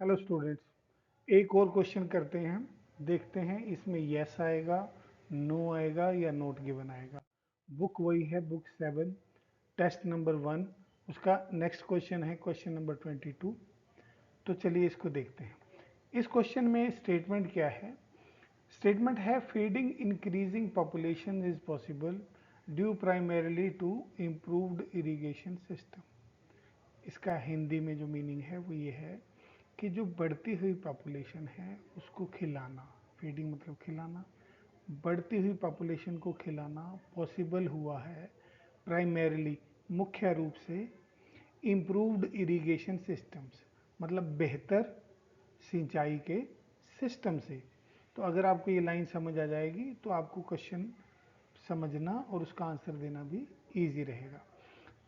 Hello students, एक और question करते हैं। देखते हैं इसमें यस आएगा, नो आएगा या नोट गिवन आएगा। बुक वही है, बुक 7, टेस्ट नंबर 1। उसका नेक्स्ट क्वेश्चन है क्वेश्चन नंबर 22। तो चलिए इसको देखते हैं। इस क्वेश्चन में स्टेटमेंट क्या है? स्टेटमेंट है feeding increasing population is possible due primarily to improved irrigation system. इसका हिंदी में जो मीनिंग है वो ये है कि जो बढ़ती हुई पॉपुलेशन है उसको खिलाना, फीडिंग मतलब खिलाना, बढ़ती हुई पॉपुलेशन को खिलाना पॉसिबल हुआ है प्राइमरीली, मुख्य रूप से इम्प्रूव्ड इरिगेशन सिस्टम्स, मतलब बेहतर सिंचाई के सिस्टम से। तो अगर आपको ये लाइन समझ आ जाएगी तो आपको क्वेश्चन समझना और उसका आंसर देना भी इजी रहेगा।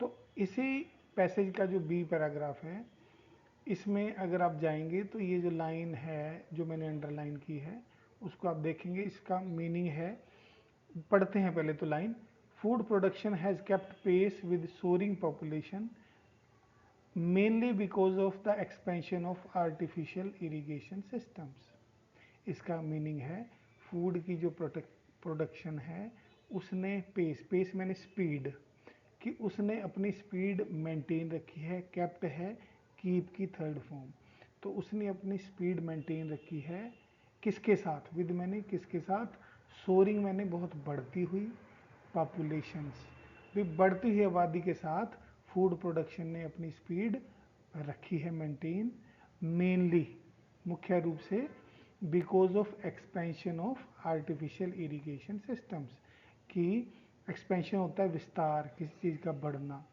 तो इसी पैसेज का जो बी पैराग्राफ है, इसमें अगर आप जाएंगे तो ये जो लाइन है जो मैंने अंडरलाइन की है उसको आप देखेंगे। इसका मीनिंग है, पढ़ते हैं पहले तो line. Food production has kept pace with soaring population mainly because of the expansion of artificial irrigation systems. इसका मीनिंग है फूड की जो प्रोडक्शन है उसने पेस, पेस मैंने स्पीड, कि उसने अपनी स्पीड मेंटेन रखी है। केप्ट है कीप की थर्ड फॉर्म, तो उसने अपनी स्पीड मेंटेन रखी है किसके साथ? विद मैंने किसके साथ? सोरिंग मैंने बहुत बढ़ती हुई पॉपुलेशंस, भी बढ़ती हुई आबादी के साथ फूड प्रोडक्शन ने अपनी स्पीड रखी है मेंटेन, मेनली मुख्य रूप से because of expansion of artificial irrigation systems, की एक्सपेंशन होता है विस्तार, किसी चीज़ का बढ़ना।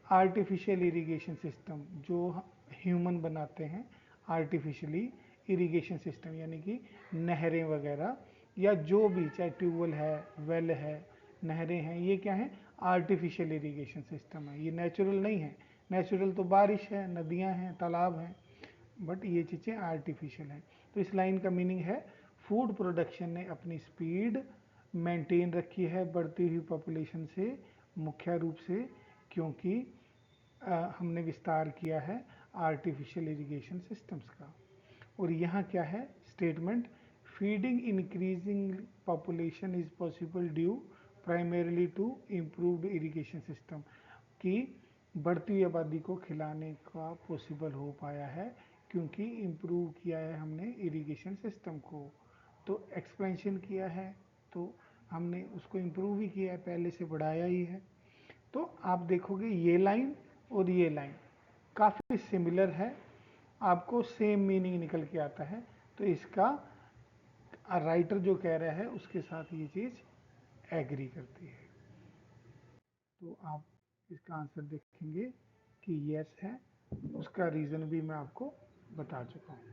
आर्टिफिशियल इरिगेशन सिस्टम जो ह्यूमन बनाते हैं, आर्टिफिशियली इरिगेशन सिस्टम यानी कि नहरें वगैरह या जो भी, चाहे ट्यूबवेल है, वेल है, नहरें हैं, ये क्या है? आर्टिफिशियल इरिगेशन सिस्टम है। ये नेचुरल नहीं है। नेचुरल तो बारिश है, नदियां हैं, तालाब हैं, बट ये चीज़ें आर्टिफिशियल हैं। तो इस लाइन का मीनिंग है फूड प्रोडक्शन ने अपनी स्पीड मेंटेन रखी है बढ़ती हुई पॉपुलेशन से, मुख्य रूप से क्योंकि हमने विस्तार किया है आर्टिफिशियल इरिगेशन सिस्टम्स का। और यहाँ क्या है statement? Feeding increasing population is possible due primarily to improved irrigation system, कि बढ़ती हुई आबादी को खिलाने का पॉसिबल हो पाया है क्योंकि इम्प्रूव किया है हमने इरिगेशन सिस्टम को। तो एक्सपेंशन किया है तो हमने उसको इम्प्रूव ही किया है, पहले से बढ़ाया ही है। तो आप देखोगे ये लाइन और ये लाइन काफ़ी सिमिलर है, आपको सेम मीनिंग निकल के आता है। तो इसका राइटर जो कह रहा है उसके साथ ये चीज़ एग्री करती है। तो आप इसका आंसर देखेंगे कि यस है, उसका रीज़न भी मैं आपको बता चुका हूँ।